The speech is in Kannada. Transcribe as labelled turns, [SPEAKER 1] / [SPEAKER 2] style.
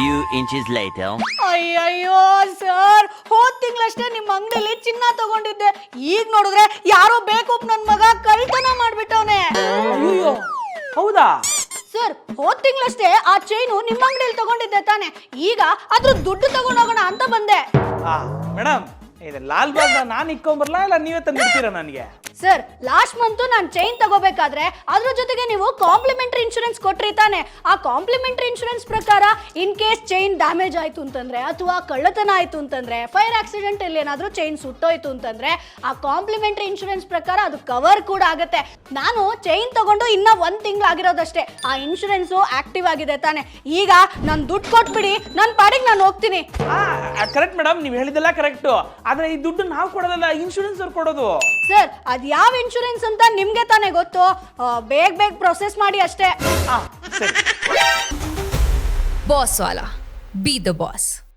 [SPEAKER 1] few inches later.
[SPEAKER 2] ಅಯ್ಯಯ್ಯೋ ಸರ್, ಹೋದ್ ತಿಂಗಳಷ್ಟೇ ನಿಮ್ಮ ಅಂಗಡಿಲಿ ಚಿನ್ನ ತಗೊಂಡಿದ್ದೆ. ಈಗ ನೋಡಿದ್ರೆ ಯಾರೋ ಬೇಕು ನನ್ ಮಗ ಕಳ್ತನ ಮಾಡ್ಬಿಟ್ಟವನೆ.
[SPEAKER 3] ಅಯ್ಯೋ ಹೌದಾ?
[SPEAKER 2] ಸರ್, ಹೋದ್ ತಿಂಗಳಷ್ಟೇ ಆ ಚೈನು ನಿಮ್ಮ ಅಂಗಡಿಯಲ್ಲಿ ತಗೊಂಡಿದ್ದೆ ತಾನೆ. ಈಗ ಅದ್ರ ದುಡ್ಡು ತಗೊಂಡೋಗೋಣ ಅಂತ ಬಂದೆ.
[SPEAKER 3] ಮೇಡಮ್, ಇದು ಲಾಲ್ ಬಾಗ್ ನಾನು ಇಕ್ಕೊಂಬರ್ಲಾ ಇಲ್ಲ ನೀವೇ ತಂದಿರ್ತೀರಾ ನನಗೆ?
[SPEAKER 2] ಸರ್, ಲಾಸ್ಟ್ ಮಂತ್ ನಾನು ಚೈನ್ ತಗೋಬೇಕಾದ್ರೆ ಅದ್ರ ಜೊತೆಗೆ ನೀವು ಕಾಂಪ್ಲಿಮೆಂಟರಿ ಇನ್ಶೂರೆನ್ಸ್ ಕೊಟ್ರಿ ತಾನೆ. ಆ ಕಾಂಪ್ಲಿಮೆಂಟರಿ ಇನ್ಶೂರೆನ್ಸ್ ಪ್ರಕಾರ ಇನ್ ಕೇಸ್ ಚೈನ್ ಡ್ಯಾಮೇಜ್ ಆಯ್ತು ಅಂತಂದ್ರೆ ಅಥವಾ ಕಳ್ಳತನ ಆಯ್ತು ಅಂತಂದ್ರೆ, ಫೈರ್ ಆಕ್ಸಿಡೆಂಟ್ ಅಲ್ಲಿ ಏನಾದ್ರೂ ಚೈನ್ ಸುಟ್ಟೋಯ್ತು ಅಂತಂದ್ರೆ ಆ ಕಾಂಪ್ಲಿಮೆಂಟರಿ ಇನ್ಶೂರೆನ್ಸ್ ಪ್ರಕಾರ ಅದು ಕವರ್ ಕೂಡ ಆಗುತ್ತೆ. ನಾನು ಚೈನ್ ತಗೊಂಡು ಇನ್ನ 1 ತಿಂಗಳಾಗಿರೋದಷ್ಟೇ. ಆ ಇನ್ಶೂರೆನ್ಸ್ ಆಕ್ಟಿವ್ ಆಗಿದೆ ತಾನೆ. ಈಗ ನಾನು ದುಡ್ಡು ಕೊಟ್ಬಿಡಿ, ನನ್ನ ಪಾಡಿಗೆ ನಾನು ಹೋಗ್ತೀನಿ.
[SPEAKER 3] ಕರೆಕ್ಟ್ ಮೇಡಮ್, ನೀವು ಹೇಳಿದೆಲ್ಲ ಕರೆಕ್ಟು. ಆದ್ರೆ ಈ ದುಡ್ಡು ನಾವು ಕೊಡೋದಲ್ಲ, ಇನ್ಶೂರೆನ್ಸ್ ಅವ್ರು ಕೊಡೋದು.
[SPEAKER 2] ಸರ್, ಅದ್ ಯಾವ ಇನ್ಶೂರೆನ್ಸ್ ಅಂತ ನಿಮ್ಗೆ ತಾನೇ ಗೊತ್ತು. ಬೇಗ ಪ್ರೊಸೆಸ್ ಮಾಡಿ ಅಷ್ಟೇ.
[SPEAKER 3] ಸರಿ.
[SPEAKER 4] Boss Wala. Be the boss.